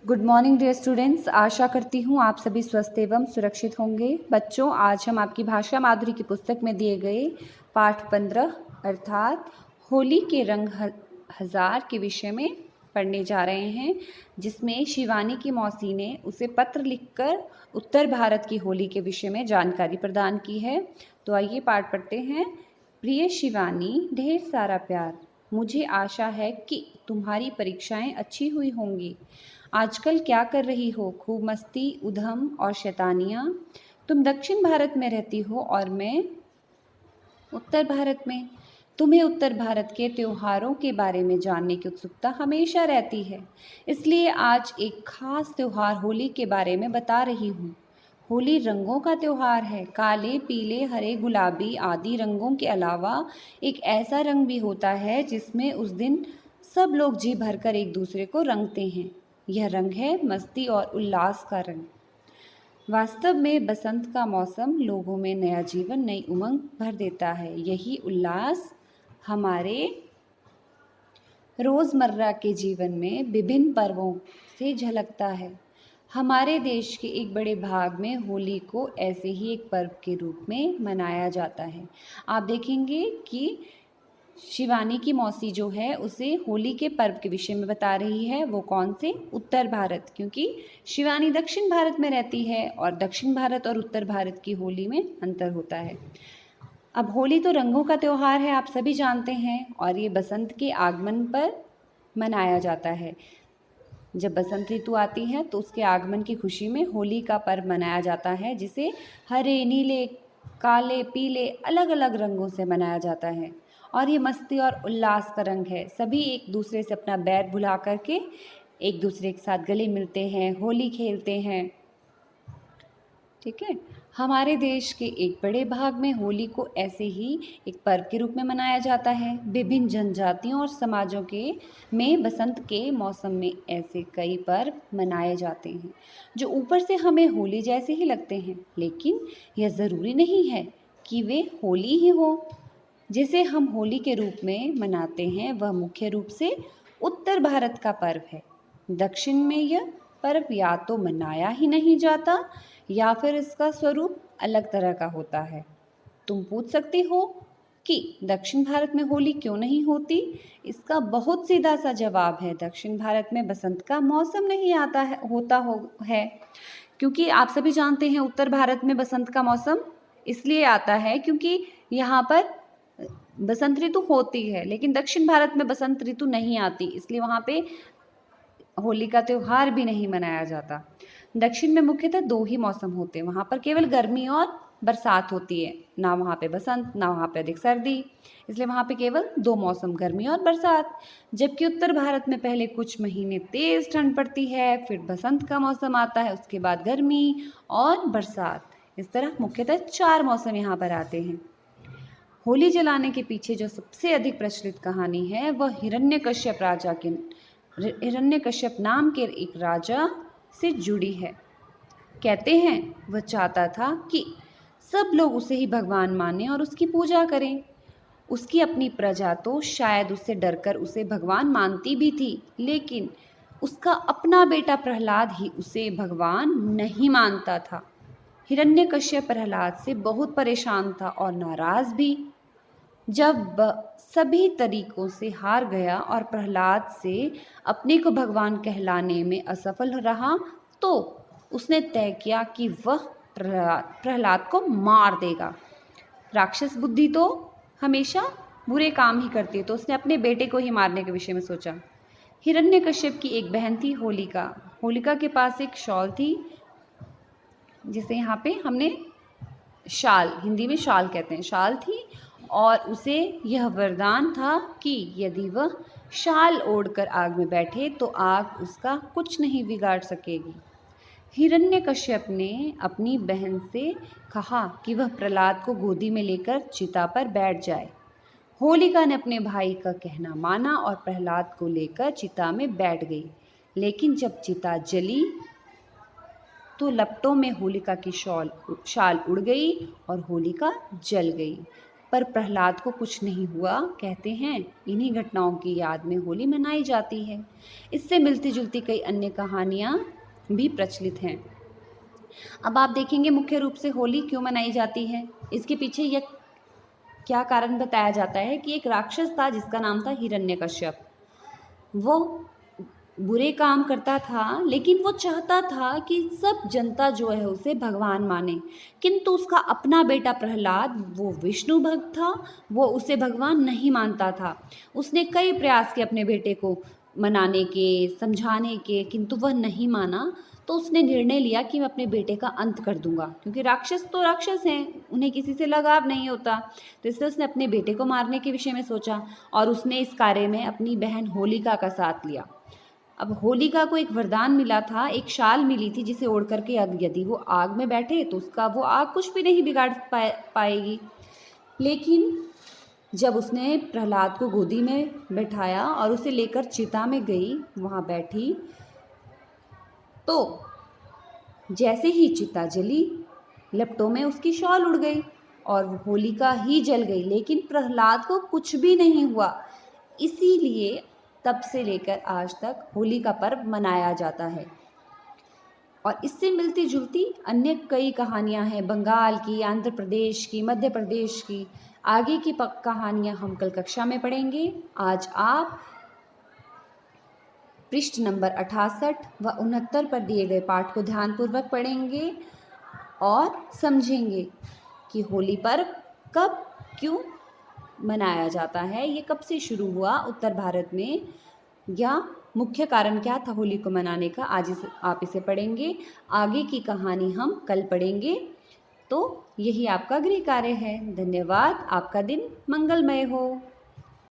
Good morning dear students. आशा करती हूँ आप सभी स्वस्थ एवं सुरक्षित होंगे। बच्चों, आज हम आपकी भाषा माधुरी की पुस्तक में दिए गए पाठ 15 अर्थात होली के रंग हजार के विषय में पढ़ने जा रहे हैं, जिसमें शिवानी की मौसी ने उसे पत्र लिखकर उत्तर भारत की होली के विषय में जानकारी प्रदान की है। तो आइए पाठ पढ़ते हैं। प्रिय शिवानी, ढेर सारा प्यार। मुझे आशा है कि तुम्हारी परीक्षाएं अच्छी हुई होंगी। आजकल क्या कर रही हो? खूब मस्ती, उधम और शैतानियाँ। तुम दक्षिण भारत में रहती हो और मैं उत्तर भारत में। तुम्हें उत्तर भारत के त्योहारों के बारे में जानने की उत्सुकता हमेशा रहती है, इसलिए आज एक खास त्योहार होली के बारे में बता रही हूँ। होली रंगों का त्योहार है। काले, पीले, हरे, गुलाबी आदि रंगों के अलावा एक ऐसा रंग भी होता है जिसमें उस दिन सब लोग जी भरकर एक दूसरे को रंगते हैं। यह रंग है मस्ती और उल्लास का रंग। वास्तव में बसंत का मौसम लोगों में नया जीवन, नई उमंग भर देता है। यही उल्लास हमारे रोज़मर्रा के जीवन में विभिन्न पर्वों से झलकता है। हमारे देश के एक बड़े भाग में होली को ऐसे ही एक पर्व के रूप में मनाया जाता है। आप देखेंगे कि शिवानी की मौसी जो है उसे होली के पर्व के विषय में बता रही है। वो कौन से? उत्तर भारत, क्योंकि शिवानी दक्षिण भारत में रहती है और दक्षिण भारत और उत्तर भारत की होली में अंतर होता है। अब होली तो रंगों का त्योहार है, आप सभी जानते हैं, और ये बसंत के आगमन पर मनाया जाता है। जब बसंत ऋतु आती है तो उसके आगमन की खुशी में होली का पर्व मनाया जाता है, जिसे हरे, नीले, काले, पीले अलग अलग रंगों से मनाया जाता है। और ये मस्ती और उल्लास का रंग है। सभी एक दूसरे से अपना बैर भुला करके एक दूसरे के साथ गले मिलते हैं, होली खेलते हैं। ठीक है। हमारे देश के एक बड़े भाग में होली को ऐसे ही एक पर्व के रूप में मनाया जाता है। विभिन्न जनजातियों और समाजों के में बसंत के मौसम में ऐसे कई पर्व मनाए जाते हैं जो ऊपर से हमें होली जैसे ही लगते हैं, लेकिन यह ज़रूरी नहीं है कि वे होली ही हो। जिसे हम होली के रूप में मनाते हैं वह मुख्य रूप से उत्तर भारत का पर्व है। दक्षिण में यह पर्व या तो मनाया ही नहीं जाता या फिर इसका स्वरूप अलग तरह का होता है। तुम पूछ सकती हो कि दक्षिण भारत में होली क्यों नहीं होती? इसका बहुत सीधा सा जवाब है, दक्षिण भारत में बसंत का मौसम नहीं आता है क्योंकि आप सभी जानते हैं उत्तर भारत में बसंत का मौसम इसलिए आता है क्योंकि यहाँ पर बसंत ऋतु होती है, लेकिन दक्षिण भारत में बसंत ऋतु नहीं आती, इसलिए वहाँ पे होली का त्यौहार भी नहीं मनाया जाता। दक्षिण में मुख्यतः दो ही मौसम होते हैं, वहाँ पर केवल गर्मी और बरसात होती है, ना वहाँ पे बसंत, ना वहाँ पे अधिक सर्दी, इसलिए वहाँ पे केवल दो मौसम, गर्मी और बरसात। जबकि उत्तर भारत में पहले कुछ महीने तेज़ ठंड पड़ती है, फिर बसंत का मौसम आता है, उसके बाद गर्मी और बरसात। इस तरह मुख्यतः 4 मौसम यहाँ पर आते हैं। होली जलाने के पीछे जो सबसे अधिक प्रचलित कहानी है वह हिरण्यकश्यप नाम के एक राजा से जुड़ी है। कहते हैं वह चाहता था कि सब लोग उसे ही भगवान मानें और उसकी पूजा करें। उसकी अपनी प्रजा तो शायद उससे डरकर उसे भगवान मानती भी थी, लेकिन उसका अपना बेटा प्रहलाद ही उसे भगवान नहीं मानता था। हिरण्यकश्यप प्रहलाद से बहुत परेशान था और नाराज भी। जब सभी तरीकों से हार गया और प्रहलाद से अपने को भगवान कहलाने में असफल रहा, तो उसने तय किया कि वह प्रहलाद को मार देगा। राक्षस बुद्धि तो हमेशा बुरे काम ही करती है, तो उसने अपने बेटे को ही मारने के विषय में सोचा। हिरण्यकश्यप की एक बहन थी होलिका। होलिका के पास एक शॉल थी, जिसे यहाँ पे हमने शाल, हिंदी में शाल कहते हैं, शाल थी, और उसे यह वरदान था कि यदि वह शाल ओढ़कर आग में बैठे तो आग उसका कुछ नहीं बिगाड़ सकेगी। हिरण्यकश्यप ने अपनी बहन से कहा कि वह प्रहलाद को गोदी में लेकर चिता पर बैठ जाए। होलिका ने अपने भाई का कहना माना और प्रहलाद को लेकर चिता में बैठ गई, लेकिन जब चिता जली तो लपटों में होलिका की शाल उड़ गई और होलिका जल गई। पर प्रहलाद को कुछ नहीं हुआ, कहते हैं। इन्हीं घटनाओं की याद में होली मनाई जाती है। इससे मिलती जुलती कई अन्य कहानियाँ भी प्रचलित हैं। अब आप देखेंगे मुख्य रूप से होली क्यों मनाई जाती है। इसके पीछे यह क्या कारण बताया जाता है कि एक राक्षस था जिसका नाम था हिरण्यकश्यप। वो बुरे काम करता था, लेकिन वो चाहता था कि सब जनता जो है उसे भगवान माने। किंतु उसका अपना बेटा प्रहलाद, वो विष्णु भक्त था, वो उसे भगवान नहीं मानता था। उसने कई प्रयास किए अपने बेटे को मनाने के, समझाने के, किंतु वह नहीं माना। तो उसने निर्णय लिया कि मैं अपने बेटे का अंत कर दूंगा, क्योंकि राक्षस तो राक्षस हैं, उन्हें किसी से लगाव नहीं होता। तो इसलिए उसने अपने बेटे को मारने के विषय में सोचा और उसने इस कार्य में अपनी बहन होलिका का साथ लिया। अब होलिका को एक वरदान मिला था, एक शाल मिली थी जिसे ओढ़ करके यदि वो आग में बैठे तो उसका वो आग कुछ भी नहीं बिगाड़ पाएगी। लेकिन जब उसने प्रहलाद को गोदी में बैठाया और उसे लेकर चिता में गई, वहाँ बैठी, तो जैसे ही चिता जली, लपटों में उसकी शॉल उड़ गई और होलिका ही जल गई, लेकिन प्रहलाद को कुछ भी नहीं हुआ। इसीलिए तब से लेकर आज तक होली का पर्व मनाया जाता है। और इससे मिलती जुलती अन्य कई कहानियां हैं, बंगाल की, आंध्र प्रदेश की, मध्य प्रदेश की। आगे की कहानियां हम कल कक्षा में पढ़ेंगे। आज आप पृष्ठ नंबर 68 व 69 पर दिए गए पाठ को ध्यानपूर्वक पढ़ेंगे और समझेंगे कि होली पर्व कब, क्यों मनाया जाता है, ये कब से शुरू हुआ उत्तर भारत में, या मुख्य कारण क्या था होली को मनाने का। आज आप इसे पढ़ेंगे। आगे की कहानी हम कल पढ़ेंगे। तो यही आपका गृह कार्य है। धन्यवाद। आपका दिन मंगलमय हो।